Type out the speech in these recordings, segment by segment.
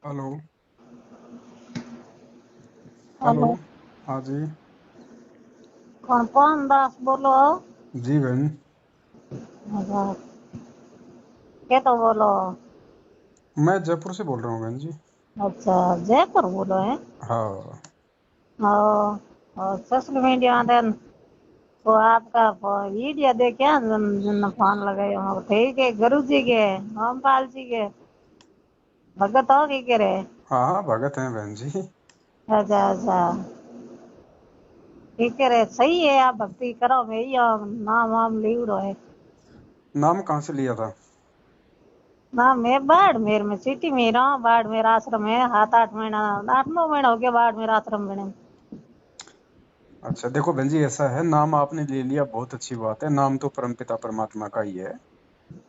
Hello. Hello. Hello. हाँ जी। कौन कौन दास बोलो। जी बहन। अच्छा, के तो बोलो। मैं जयपुर से बोल रहा हूँ बहन जी। अच्छा, जयपुर बोलो है। हाँ। और सोशल मीडिया में तो आपका वीडियो देखे जन फोन लगाए हो ठीक है गुरु जी के रामपाल जी के भगत हो की करे। हाँ हाँ भगत हैं बहन जी। अच्छा अच्छा, ठीक है रे सही है आप भक्ति करो मैं ही नाम वाम लियो है। नाम कहाँ से लिया था? ना मैं बाड़मेर में सिटी में ही रहा हूँ। बाड़मेर आश्रम है 7-8 महीना 8-9 महीना हो गया बाड़मेर आश्रम बने। अच्छा देखो बहन जी, ऐसा है, नाम आपने ले लिया बहुत अच्छी बात है, नाम तो परमपिता परमात्मा का ही है।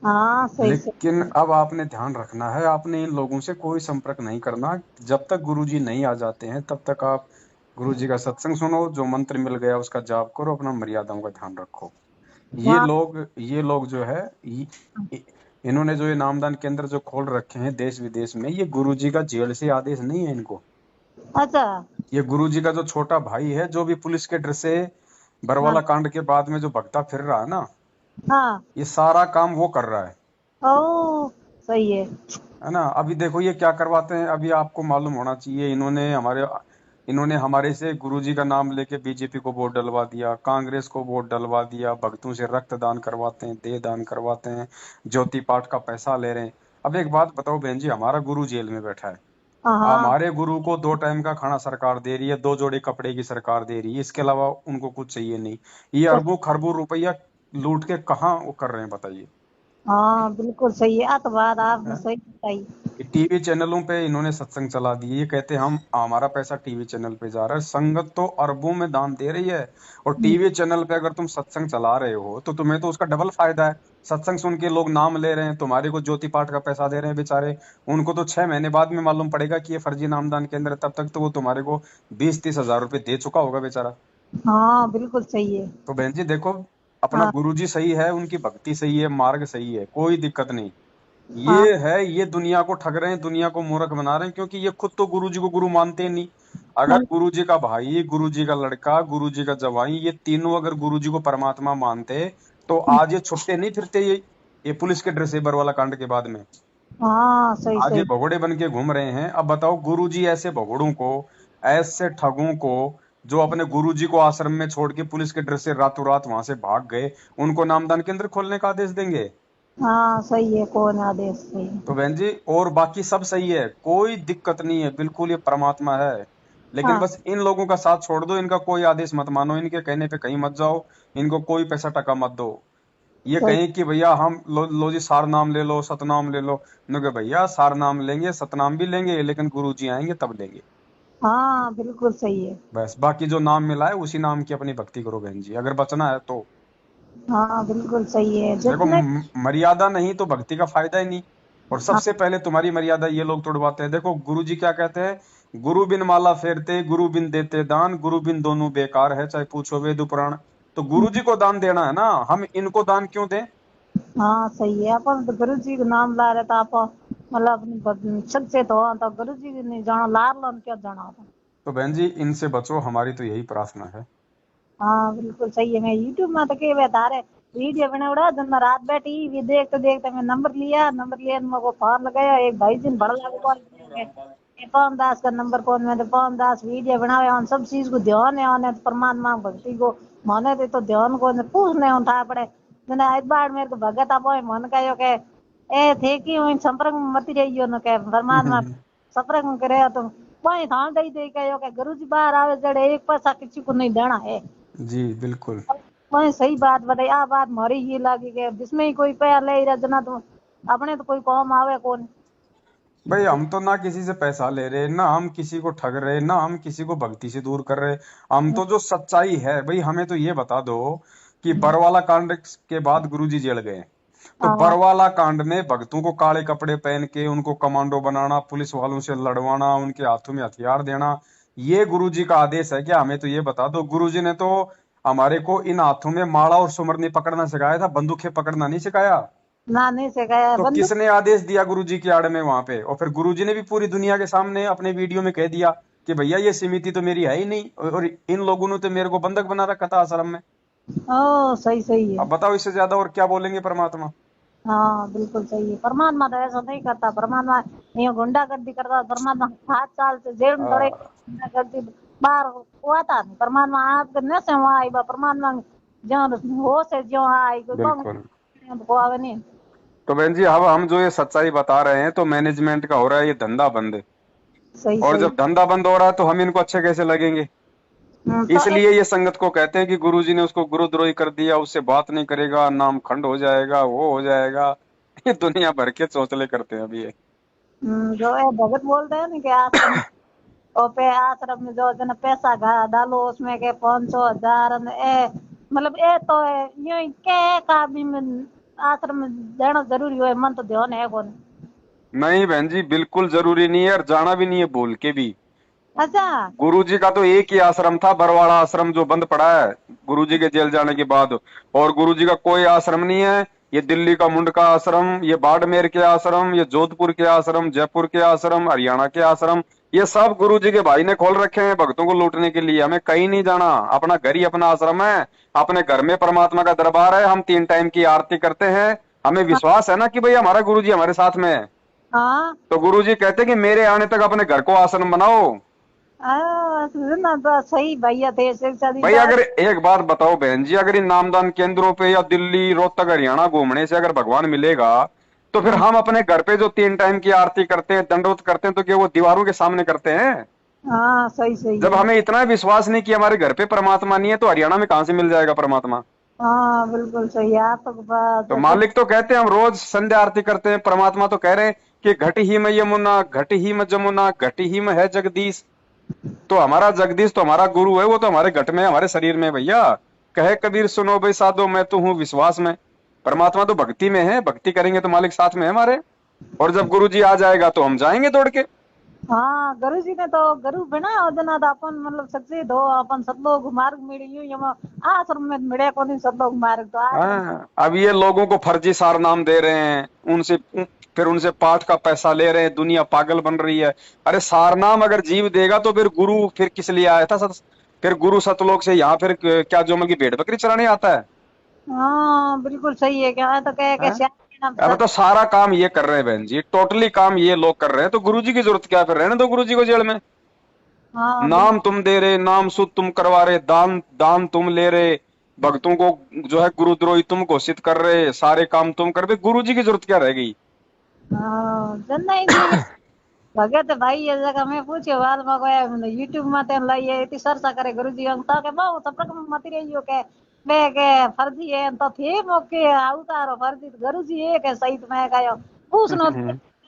हाँ सही से। लेकिन अब आपने ध्यान रखना है, आपने इन लोगों से कोई संपर्क नहीं करना। जब तक गुरुजी नहीं आ जाते हैं तब तक आप गुरुजी का सत्संग सुनो, जो मंत्र मिल गया उसका जाप करो, अपना मर्यादाओं का ध्यान रखो। वहाँ ये लोग जो है इन्होंने जो ये नामदान केंद्र जो खोल रखे हैं देश विदेश में, ये गुरुजी का जेल से आदेश नहीं है इनको। अच्छा। ये गुरुजी का जो छोटा भाई है, जो भी पुलिस के डर से हाँ बरवाला कांड के बाद में जो भगता फिर रहा है ना, हाँ। ये सारा काम वो कर रहा ओ सही है। है ना। अभी देखो ये क्या करवाते हैं, अभी आपको मालूम होना चाहिए, इन्होंने हमारे से गुरुजी का नाम लेके बीजेपी को वोट डलवा दिया, कांग्रेस को वोट डलवा दिया, भक्तों से रक्तदान करवाते हैं, देह दान करवाते हैं, ज्योति पाठ का पैसा ले रहे हैं। अब एक बात बताओ बहन जी, हमारा गुरु जेल में बैठा है, हाँ हाँ। हमारे गुरु को 2 टाइम का खाना सरकार दे रही है, 2 जोड़ी कपड़े की सरकार दे रही है, इसके अलावा उनको कुछ चाहिए नहीं। ये तो अरबों खरबों रुपया लूट के कहाँ वो कर रहे हैं बताइए। हाँ बिल्कुल सही है। तो बात आपने सही बताई। टीवी चैनलों पे इन्होंने सत्संग चला दिए, ये कहते हैं हम हमारा पैसा टीवी चैनल पे जा रहा है। संगत तो अरबों में दान दे रही है, और हम्म, टीवी चैनल पे अगर तुम सत्संग चला रहे हो तो तुम्हें तो उसका डबल फायदा है। सत्संग सुन के लोग नाम ले रहे हैं, तुम्हारे को ज्योति पाठ का पैसा दे रहे हैं बेचारे। उनको तो 6 महीने बाद में मालूम पड़ेगा कि ये फर्जी नामदान केंद्र है, तब तक तो वो तुम्हारे को 20-30 हजार रुपए दे चुका होगा बेचारा। हाँ बिल्कुल सही है। तो बहन जी देखो, अपना हाँ गुरुजी सही है, उनकी भक्ति सही है, मार्ग सही है, कोई दिक्कत नहीं। हाँ। ये है, ये दुनिया को ठग रहे हैं, दुनिया को मूर्ख बना रहे हैं, क्योंकि ये खुद तो गुरु जी को गुरु मानते ही नहीं। अगर नहीं। गुरु जी का भाई, गुरु जी का लड़का, गुरु जी का जवाई, ये तीनों अगर गुरु जी को परमात्मा मानते तो आज ये छुट्टे नहीं फिरते, ये पुलिस के ड्रेस वाला कांड के बाद में हाँ सही आज ये सही। भगोड़े बन के घूम रहे हैं। अब बताओ गुरु जी ऐसे भगोड़ों को, ऐसे ठगों को, जो अपने गुरु जी को आश्रम में छोड़ के पुलिस के ड्रेस से रातों रात वहां से भाग गए, उनको नामदान केंद्र खोलने का आदेश देंगे? हाँ सही है कौन आदेश सही। तो बहन जी, और बाकी सब सही है, कोई दिक्कत नहीं है, बिल्कुल ये परमात्मा है। लेकिन हाँ बस इन लोगों का साथ छोड़ दो, इनका कोई आदेश मत मानो, इनके कहने पे कहीं मत जाओ, इनको कोई पैसा टका मत दो। ये सही। कहें कि भैया हम लो जी सार नाम ले लो, सतनाम ले लो, इन्होंने कहा, भैया सार नाम लेंगे सतनाम भी लेंगे, लेकिन गुरु जी आएंगे तब लेंगे। हाँ बिल्कुल सही है। बस बाकी जो नाम मिला है उसी नाम की अपनी भक्ति करो बहन जी, अगर बचना है तो। हाँ बिल्कुल सही है देखो जितने। मर्यादा नहीं तो भक्ति का फायदा ही नहीं। और हाँ सबसे पहले तुम्हारी मर्यादा ये लोग तोड़वाते हैं। देखो गुरु जी क्या कहते हैं, गुरु बिन माला फेरते, गुरु बिन देते दान, गुरु बिन दोनों बेकार है, चाहे पूछो वेद पुराण। तो गुरु जी को दान देना है ना, हम इनको दान क्यों दें? हाँ सही है। अपन तो गुरु जी का नाम ला रहे तो आप मतलब अपनी छत से तो गुरु जी की नहीं जाना लार लो क्या जाना था। तो बहन जी इनसे बचो, हमारी तो यही प्रार्थना है। हाँ बिल्कुल सही है। मैं यूट्यूब में तो के बता रहे वीडियो बने उड़ा दिन में रात बैठी ये देखते देखते मैं नंबर लिया मेरे को फोन लगाया एक भाई जी ने बड़ा लागू कॉल किया ये पवन दास का नंबर कौन में तो पवन दास वीडियो बनावे on सब चीज को ध्यान है on परमात्मा भक्ति को माने थे तो ध्यान को पूछने उठा पड़े मैंने एक बार मेरे को भगत आप मन का यो के ए थे कि वही संपर्क में मत रहियो न के परमात्मा संपर्क में करे तो वही थान दई दे के यो के गुरु जी बाहर आवे जड़े एक पैसा किसी को नहीं देना है। जी बिल्कुल। वही सही बात बताई आ बात मारी ही लगी के जिसमें ही कोई पैसा ले रजना तो अपने तो कोई काम आवे कौन। भाई हम तो ना किसी से पैसा ले रहे, ना हम किसी को ठग रहे, ना हम किसी को भक्ति से दूर कर रहे। हम तो जो सच्चाई है भाई, हमें तो ये बता दो कि बरवाला कांड के बाद गुरुजी जेल गए, तो हाँ बरवाला कांड में भक्तों को काले कपड़े पहन के उनको कमांडो बनाना, पुलिस वालों से लड़वाना, उनके हाथों में हथियार देना, ये गुरुजी का आदेश है क्या? हमें तो ये बता दो। गुरुजी ने तो हमारे को इन हाथों में माला और सुमरनी पकड़ना सिखाया था, बंदूकें पकड़ना नहीं सिखाया। ना नहीं से गया तो बंदूक। किसने आदेश दिया गुरुजी की आड़ में वहां पे? और फिर गुरुजी ने भी पूरी दुनिया के सामने अपने वीडियो में कह दिया कि भैया ये समिति तो मेरी है ही नहीं, और इन लोगों ने तो मेरे को बंधक बना रखा था आश्रम में। ओ सही सही है। अब बताओ इससे ज्यादा और क्या बोलेंगे परमात्मा? हाँ बिल्कुल सही है। परमात्मा तो ऐसा नहीं करता। परमात्मा ये गुंडागर्दी करता। परमात्मा 7 साल से जेल में थोड़े हाँ, गुंडागर्दी बाहर हुआ था नहीं। परमात्मा आप न से वहाँ आई बा। परमात्मा जो होश है जो वहाँ आई कोई कौन बिल्कुल। को आवे नहीं। तो बहन जी, अब हम जो ये सच्चाई बता रहे हैं तो मैनेजमेंट का हो रहा है ये धंधा बंद। सही और सही। जब धंधा बंद हो रहा है तो हम इनको अच्छे कैसे लगेंगे? तो एक इसलिए ये संगत को कहते हैं कि गुरुजी ने उसको गुरुद्रोही कर दिया, उससे बात नहीं करेगा, नाम खंड हो जाएगा, वो हो जाएगा। ये दुनिया भर के चौचले करते हैं अभी ये। जो है भगत बोलते हैं ना कि आश्रम और पे आश्रम में जो जना पैसा डालो उसमें के 500 1000 मतलब ए तो है यूं के का भी आश्रम में देना जरूरी है मन तो ध्यान है कौन। नहीं बहन जी, बिल्कुल जरूरी नहीं है, और जाना भी नहीं है भूल के भी। अच्छा। गुरुजी का तो एक ही आश्रम था, बरवाड़ा आश्रम, जो बंद पड़ा है गुरुजी के जेल जाने के बाद। और गुरुजी का कोई आश्रम नहीं है। ये दिल्ली का मुंडका आश्रम, ये बाड़मेर के आश्रम, ये जोधपुर के आश्रम, जयपुर के आश्रम, हरियाणा के आश्रम, ये सब गुरुजी के भाई ने खोल रखे हैं भक्तों को लूटने के लिए। हमें कहीं नहीं जाना, अपना घर ही अपना आश्रम है। अपने घर में परमात्मा का दरबार है, हम 3 टाइम की आरती करते हैं। हमें विश्वास है ना कि भाई हमारा गुरुजी हमारे साथ में है। हाँ। तो गुरुजी कहते हैं कि मेरे आने तक अपने घर को आश्रम बनाओ। ना तो सही भैया थे शिक्षा दी भाई बात। अगर एक बात बताओ बहन जी, अगर इन नामदान केंद्रों पे या दिल्ली रोहतक हरियाणा घूमने से अगर भगवान मिलेगा, तो फिर हम अपने घर पे जो 3 टाइम की आरती करते हैं, दंडवत करते हैं, तो क्या वो दीवारों के सामने करते हैं? हाँ सही सही जब है। हमें इतना विश्वास नहीं कि हमारे घर पे परमात्मा नहीं है, तो हरियाणा में कहां से मिल जाएगा परमात्मा? हाँ बिल्कुल सही है आप तो बात तो तो। मालिक तो कहते हैं हम रोज संध्या आरती करते हैं, परमात्मा तो कह रहे हैं कि घट ही में यमुना, घट ही में जमुना, घट ही में है जगदीश। तो हमारा जगदीश तो हमारा गुरु है, वो तो हमारे घट में है, हमारे शरीर में है भैया। कहे कबीर सुनो भाई साधो, मैं तो हूँ विश्वास में। परमात्मा तो भक्ति में है, भक्ति करेंगे तो मालिक साथ में है हमारे। और जब गुरु जी आ जाएगा तो हम जाएंगे दौड़ के। हाँ गुरु जी ने तो गुरु बना ओदना तो अपन मतलब सक्सेस हो अपन सब लोग मार्ग मिले यूं यम आश्रम में मिले को नहीं सब लोग मार्ग तो आश्रम। हाँ, अब ये लोगों को फर्जी सार नाम दे रहे हैं, उनसे फिर उनसे पाठ का पैसा ले रहे हैं, दुनिया पागल बन रही है। अरे सार नाम अगर जीव देगा तो फिर गुरु फिर किस लिए आया था? फिर गुरु सतलोक से यहाँ फिर क्या जोमल की भेड़ बकरी चराने आता है? हाँ बिल्कुल सही है क्या तो कह के हैं? श्याम के नाम अब सच। तो सारा काम ये कर रहे हैं बहन जी, टोटली काम ये लोग कर रहे हैं, तो गुरुजी की जरूरत क्या? फिर रहने दो गुरुजी को जेल में। हाँ नाम तुम दे रहे, नाम सुध तुम करवा रहे, दान दान तुम ले रहे, भक्तों को जो है गुरुद्रोही तुम घोषित कर रहे, सारे काम तुम कर रहे, गुरुजी की जरूरत क्या रह गई? हाँ जन्ना ही जी भगत भाई ये जगह मैं पूछे बाल में गया यूट्यूब में तेन लाइए इतनी सरसा करे गुरु जी हम तो के बहु सप्रक में मत रहियो के मैं के फर्जी है तो थे मौके उतारो फर्जी गुरु जी एक है सही तो मैं कहो पूछनो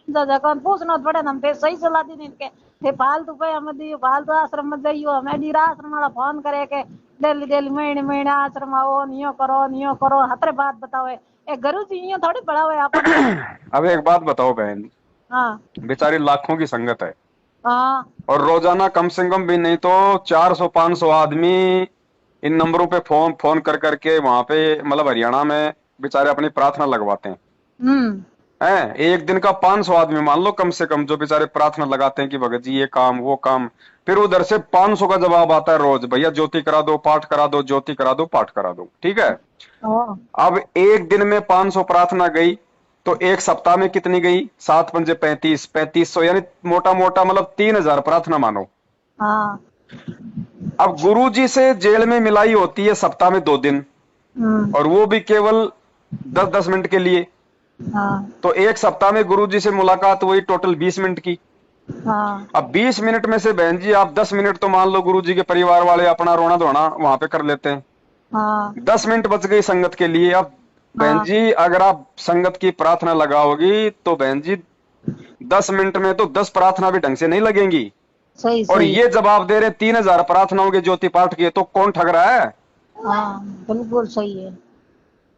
जगह पूछनो पड़े हम पे सही सलाह दी इनके थे फालतू पे हम दियो फालतू आश्रम में जाइयो हमें नीरा आश्रम वाला फोन करे के डेली डेली महीने महीने आश्रम आओ नियो करो हतरे बात बताओ ए गुरु जी यो थोड़ी बड़ा हुए अपन। अब एक बात बताओ बहन, हाँ बेचारी लाखों की संगत है, हाँ और रोजाना कम से कम भी नहीं तो 400-500 आदमी इन नंबरों पे फोन फोन कर करके वहां पे मतलब हरियाणा में बेचारे अपनी प्रार्थना लगवाते हैं। हम्म हैं, एक दिन का 500 आदमी मान लो कम से कम, जो बेचारे प्रार्थना लगाते हैं कि भगत जी ये काम वो काम। फिर उधर से 500 का जवाब आता है रोज, भैया ज्योति करा दो, पाठ करा दो, ज्योति करा दो, पाठ करा दो, ठीक है। हाँ अब एक दिन में 500 प्रार्थना गई, तो एक सप्ताह में कितनी गई? 7×5 = 35, 3500, यानी मोटा मोटा मतलब 3000 प्रार्थना मानो। हाँ अब गुरु जी से जेल में मिलाई होती है सप्ताह में 2 दिन, हम्म और वो भी केवल 10-10 मिनट के लिए। हाँ तो एक सप्ताह में गुरु जी से मुलाकात हुई टोटल 20 मिनट की। हाँ अब 20 मिनट में से बहन जी आप 10 मिनट तो मान लो गुरु जी के परिवार वाले अपना रोना धोना वहां पे कर लेते हैं, हाँ 10 मिनट बच गई संगत के लिए। अब बहन हाँ जी अगर आप संगत की प्रार्थना लगाओगी तो बहन जी 10 मिनट में तो 10 प्रार्थना भी ढंग से नहीं लगेंगी। सही और सही। ये जवाब दे रहे 3000 प्रार्थनाओं के ज्योति पाठ किए, तो कौन ठग रहा है? हाँ बिल्कुल सही है।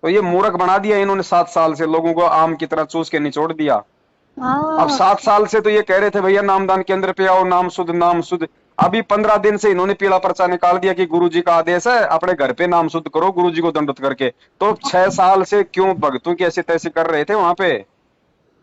तो ये मूर्ख बना दिया इन्होंने, 7 साल से लोगों को आम की तरह चूस के निचोड़ दिया। अब हाँ 7 साल से तो ये कह रहे थे भैया नामदान केंद्र पे आओ, नाम शुद्ध नाम शुद्ध। अभी 15 दिन से इन्होंने पीला पर्चा निकाल दिया कि गुरुजी का आदेश है, अपने घर पे नाम शुद्ध करो गुरुजी को दंडवत करके। तो 6 साल से क्यों भक्तों की ऐसी तैसी कर रहे थे वहां पे?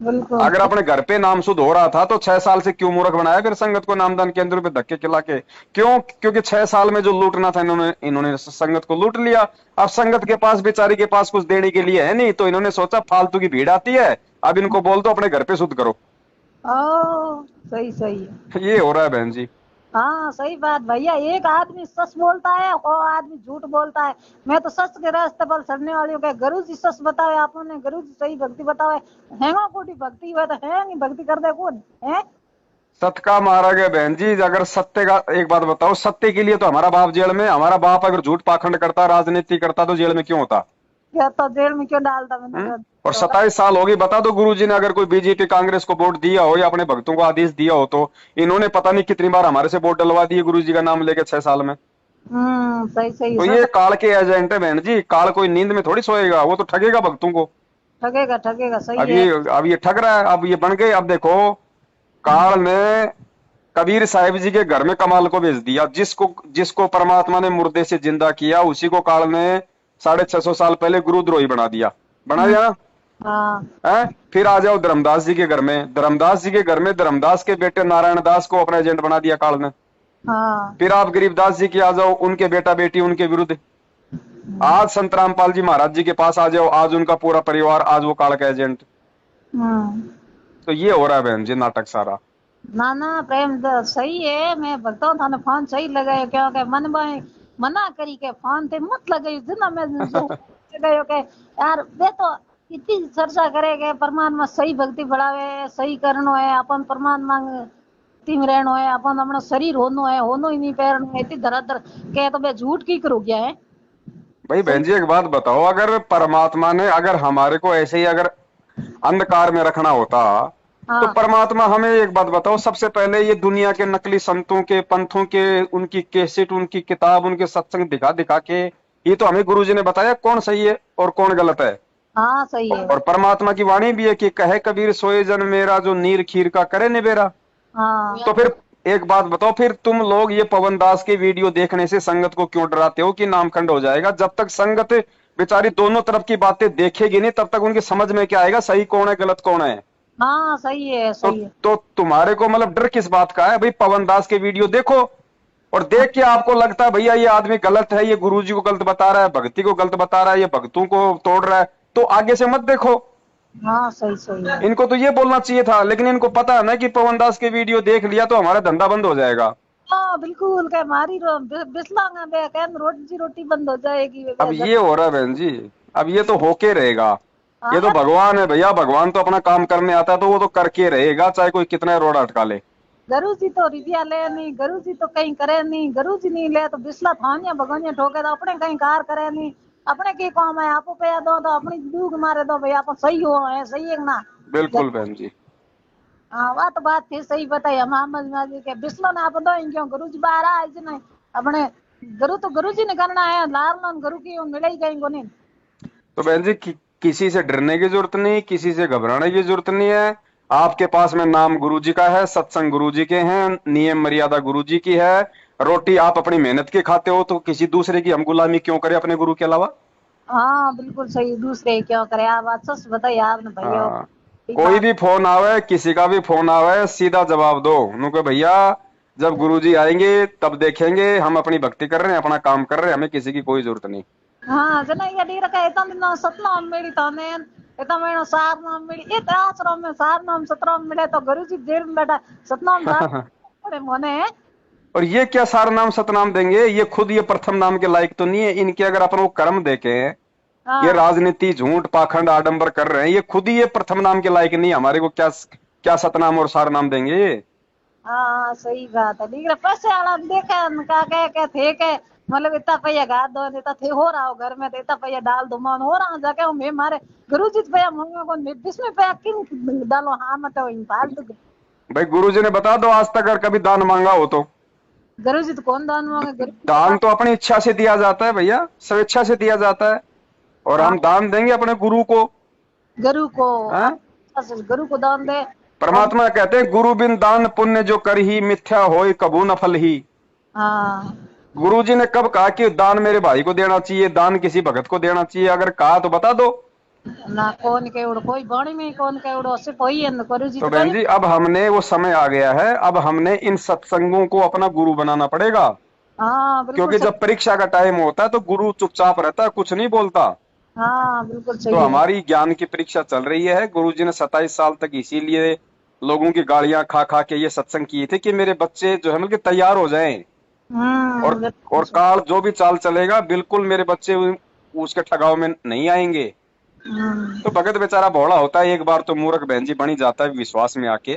बिल्कुल अगर अपने घर पे नाम शुद्ध हो रहा था तो 6 साल से क्यों मूर्ख बनाया फिर संगत को नामदान केंद्र पे धक्के खिला के? क्यों? क्योंकि 6 साल में जो लूटना था इन्होंने संगत को लूट लिया। अब संगत के पास, बेचारी के पास कुछ देने के लिए है नहीं, तो इन्होंने सोचा फालतू की भीड़ आती है, अब इनको बोल दो अपने घर पे शुद्ध करो। ओ सही सही है। ये हो रहा है बहन जी। हाँ सही बात भैया, एक आदमी सच बोलता है और आदमी झूठ बोलता है। मैं तो सच के रास्ते पर चलने वाली हूँ। गुरु जी सच बतावे आपने, गुरु जी सही भक्ति बतावे। हैंगा कोटी भक्ति हुआ तो है नहीं, भक्ति कर दे कौन है? सत्य का मारा गया बहन जी। अगर सत्य का, एक बात बताओ, सत्य के लिए तो हमारा बाप जेल में, हमारा बाप अगर झूठ पाखंड करता, राजनीति करता तो जेल में क्यों होता? क्या तो जेल में क्यों डालता मैंने? और 27 साल हो गई। बता दो गुरुजी ने अगर कोई बीजेपी कांग्रेस को वोट दिया हो या अपने भक्तों को आदेश दिया हो, तो इन्होंने पता नहीं कितनी बार हमारे से वोट डलवा दिए गुरुजी का नाम लेके 6 साल में। सही सही तो ये काल के एजेंट है बहन जी। काल कोई नींद में थोड़ी सोएगा, वो तो ठगेगा भक्तों को। ठगेगा ठगेगा सही अब है। ये ठग रहा है। अब ये बन गए। अब देखो, काल ने कबीर साहिब जी के घर में कमाल को भेज दिया। जिसको परमात्मा ने मुर्दे से जिंदा किया, उसी को काल ने 650 साल पहले गुरुद्रोही बना दिया ना। हाँ है? फिर आ जाओ धर्मदास जी के घर में। धर्मदास जी के घर में धर्मदास के बेटे नारायण दास को अपना एजेंट बना दिया काल ने। हाँ फिर आप गरीबदास जी के आ जाओ, उनके बेटा बेटी उनके विरुद्ध। आज संत रामपाल जी महाराज जी के पास आ जाओ, आज उनका पूरा परिवार, आज वो काल का एजेंट। तो ये हो रहा है बहन जी नाटक सारा। ना ना प्रेम सही है। मैं भक्तों थाने फोन सही लगायो क्योंकि मन में मना करी के फोन ते मत लगायो जिना मैं लगायो के यार वे तो इतनी चर्चा करेगे परमात्मा सही भक्ति बढ़ावे, सही करनो है अपन परमात्मा टीम रहनो है, अपन अपना शरीर होनो है, होनो ही नहीं पैरनो है, इतनी धराधर के तो मैं झूठ की करू गया है। भाई बहन जी एक बात बताओ, अगर परमात्मा ने अगर हमारे को ऐसे ही अगर अंधकार में रखना होता, तो परमात्मा हमें एक बात बताओ, सबसे पहले ये दुनिया के नकली संतों के, पंथों के, उनकी कैसेट, उनकी किताब, उनके सत्संग दिखा दिखा के, ये तो हमें गुरुजी ने बताया कौन सही है और कौन गलत है। हाँ सही है। और परमात्मा की वाणी भी है कि कहे कबीर सोए जन मेरा, जो नीर खीर का करे निबेरा। हाँ तो फिर एक बात बताओ, फिर तुम लोग ये पवन दास के वीडियो देखने से संगत को क्यों डराते हो कि नामखंड हो जाएगा? जब तक संगत बेचारी दोनों तरफ की बातें देखेगी नहीं, तब तक उनकी समझ में क्या आएगा सही कौन है गलत कौन है? हाँ सही है सही है। तो तुम्हारे को मतलब डर किस बात का है? भाई पवन दास के वीडियो देखो और देख के आपको लगता है भैया ये आदमी गलत है, ये गुरुजी को गलत बता रहा है, भक्ति को गलत बता रहा है, ये भक्तों को तोड़ रहा है, तो आगे से मत देखो। हाँ सही सही है। इनको तो ये बोलना चाहिए था, लेकिन इनको पता है ना कि पवन दास के वीडियो देख लिया तो हमारा धंधा बंद हो जाएगा। हाँ बिल्कुल के मारी बिस्लांगा बे कैन रोटी बंद हो जाएगी। अब ये हो रहा है बहन जी, अब ये तो होके रहेगा। ये तो भगवान है भैया, भगवान तो अपना काम करने आता है तो वो तो करके रहेगा, चाहे कोई कितना रोड अटका ले। गुरु जी तो रिदिया ले नहीं, गुरु जी तो कहीं करे नहीं, गुरु जी नहीं ले तो बिस्ला थानिया भगवानिया ठोके तो अपने कहीं कार करे नहीं। अपने की काम है, आपको पे दो तो अपनी डूग मारे दो भाई, आप सही हो है, सही है ना? बिल्कुल बहन जी। हाँ वह तो बात थी सही बताई मोहम्मद जी के बिस्लो ने आप दो क्यों गुरु जी बाहर आए जी नहीं अपने गुरु तो गुरु जी ने करना है, लार गुरु की मिले ही कहीं को नहीं। तो बहन जी किसी से डरने की जरूरत नहीं, किसी से घबराने की जरूरत नहीं है। आपके पास में नाम गुरुजी का है, सत्संग गुरुजी के हैं, नियम मर्यादा गुरुजी की है, रोटी आप अपनी मेहनत के खाते हो, तो किसी दूसरे की हम गुलामी क्यों करें अपने गुरु के अलावा? हाँ बिल्कुल सही, दूसरे क्यों करे आप बात सच बताइए आपने भैया। कोई भी फोन आवे, किसी का भी फोन आवे, सीधा जवाब दो उनको, भैया जब गुरुजी आएंगे तब देखेंगे, हम अपनी भक्ति कर रहे हैं, अपना काम कर रहे हैं, हमें किसी की कोई जरूरत नहीं। हाँ जना ये डी रखा इतना दिन सतनाम मेरी ताने इतना महीना सार नाम मेरी इतना आश्रम में सार नाम सतराम मिले तो गुरुजी जेल में बैठा सतनाम बड़े मोने। और ये क्या सार नाम सतनाम देंगे? ये खुद ये प्रथम नाम के लायक तो नहीं है। इनके अगर अपन वो कर्म देखे, ये राजनीति झूठ पाखंड आडंबर कर रहे हैं, ये खुद ही ये प्रथम नाम के लायक नहीं, हमारे को क्या क्या सतनाम और सार नाम देंगे ये? हाँ सही बात है। पैसे वाला देखा क्या थे के मतलब इतना पैया गा दो इतना थे हो रहा हो घर में तो इतना पैया डाल दो मन हो रहा जाके मैं मारे गुरु जी पैया मंगा कौन जिसमें पैया किन डालो। हाँ मतलब फालतू भाई गुरुजी ने बता दो आज तक अगर कभी दान मांगा हो तो? गुरु जी तो कौन दान मांगे? दान तो अपनी इच्छा से दिया जाता है भैया, स्वेच्छा से दिया जाता है, और हम दान देंगे अपने गुरु को। गुरु को दान दे परमात्मा कहते हैं गुरु बिन दान पुण्य जो कर ही मिथ्या होय कबू न फल ही। हाँ गुरु जी ने कब कहा कि दान मेरे भाई को देना चाहिए, दान किसी भगत को देना चाहिए? अगर कहा तो बता दो। ना कौन के उड़ कोई बाणी में कौन के उड़ो सिर्फ वही है गुरु जी तो तो बहन कहे। जी अब हमने वो समय आ गया है, अब हमने इन सत्संगों को अपना गुरु बनाना पड़ेगा। हाँ बिल्कुल क्योंकि सही। जब परीक्षा का टाइम होता है तो गुरु चुपचाप रहता है, कुछ नहीं बोलता। हाँ बिल्कुल तो सही है। हमारी ज्ञान की परीक्षा चल रही है। गुरु जी ने 27 साल तक इसीलिए लोगों की गालियां खा खा के ये सत्संग किए थे कि मेरे बच्चे जो है मतलब तैयार हो जाएं। और बिल्कुल सही। काल जो भी चाल चलेगा बिल्कुल मेरे बच्चे उसके ठगाव में नहीं आएंगे। तो भगत बेचारा भोला होता है, एक बार तो मूर्ख बहन जी बनी जाता है विश्वास में आके।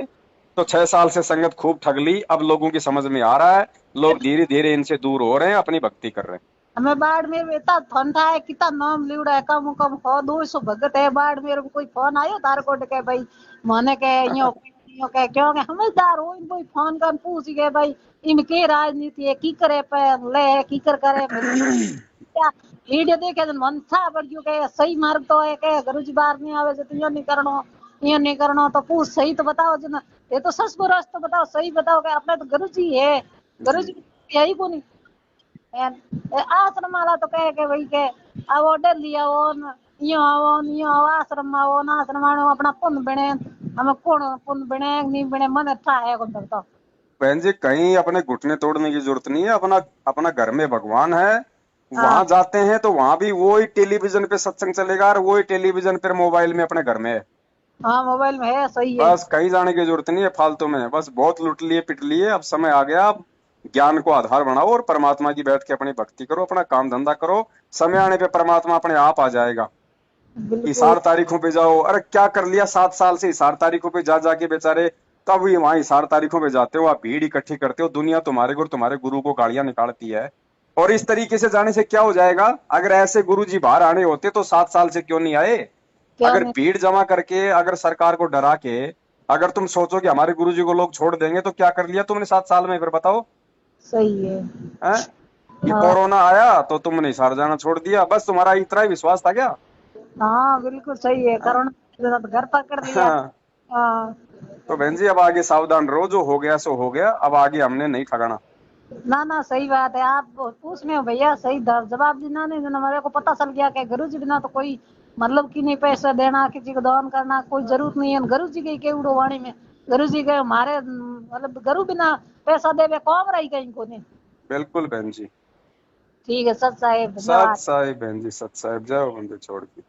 तो 6 साल से संगत खूब ठग ली, अब लोगों की समझ में आ रहा है, लोग धीरे धीरे इनसे दूर हो रहे हैं, अपनी भक्ति कर रहे हैं। हमें बाड़मेर में इतना फोन था कितना नाम लिवड़ा है कम कम हो 200 भगत है बाड़मेर में कोई फोन आयो तार कोट के भाई माने के यो के क्यों के समझदार हो इन कोई फोन कर पूछ गए भाई इनके राजनीति है की करे पे ले की करे क्या वीडियो देखे तो मन था पर क्यों के सही मार्ग तो है के गुरुजी बाहर नहीं आवे तो यो नहीं करनो तो पूछ सही तो बताओ जना ये तो सच को रास्ता बताओ सही बताओ के अपने तो गुरुजी है गुरुजी यही को नहीं आश्रम वाला तो कहे के भाई के अब ऑर्डर लिया वो यो आओ आश्रम आओ ना आश्रम आओ अपना पुण्य बने हमें कौन पुण्य बने नहीं बने मन अच्छा है कौन करता। बहन जी कहीं अपने घुटने तोड़ने की जरूरत नहीं है, अपना अपना घर में भगवान है। हाँ वहां जाते हैं तो वहां भी वही टेलीविजन पे सत्संग चलेगा और वही टेलीविजन पे मोबाइल में अपने घर में है। हाँ मोबाइल में है सही है। बस कहीं जाने की जरूरत नहीं है फालतू में, बस बहुत लुट लिए पिट लिए, अब समय आ गया। अब ज्ञान को आधार बनाओ और परमात्मा की बैठ के अपनी भक्ति करो, अपना काम धंधा करो। समय आने पे परमात्मा अपने आप आ जाएगा। बिल्कुल हिसार तारीखों पे जाओ, अरे क्या कर लिया 7 साल से हिसार तारीखों पे जा जाके बेचारे, तब भी वहां हिसार तारीखों पे जाते हो, आप भीड़ इकट्ठी करते हो, दुनिया तुम्हारे को तुम्हारे गुरु को गालियां निकालती है। और इस तरीके से जाने से क्या हो जाएगा? अगर ऐसे गुरु जी बाहर आने होते तो 7 साल से क्यों नहीं आए? क्या अगर नहीं भीड़ जमा करके, अगर सरकार को डरा के, अगर तुम सोचो कि हमारे गुरु जी को लोग छोड़ देंगे, तो क्या कर लिया तुमने 7 साल में? फिर बताओ। सही है। हैं? ये हाँ कोरोना आया तो तुमने हिसार जाना छोड़ दिया, बस तुम्हारा इतना ही विश्वास था क्या? हाँ बिल्कुल सही है कोरोना तो घर पकड़ लिया। हाँ। हाँ तो बहन जी अब आगे सावधान रहो, जो हो गया सो हो गया, अब आगे हमने नहीं ठगाना। ना ना सही बात है आप पूछ में हो भैया सही जवाब देना नहीं देना मेरे को पता चल गया कि गुरु जी बिना तो कोई मतलब कि नहीं पैसा देना किसी को दान करना कोई जरूरत नहीं है गुरु जी के उड़ो वाणी में गुरु जी के हमारे मतलब गुरु बिना पैसा देवे कौन रही कहीं को नहीं। बिल्कुल बहन जी। ठीक है सत साहेब सत धन्यवाद। साहिब बहन जी, सत साहिब, जय हो बंदे छोड़ के।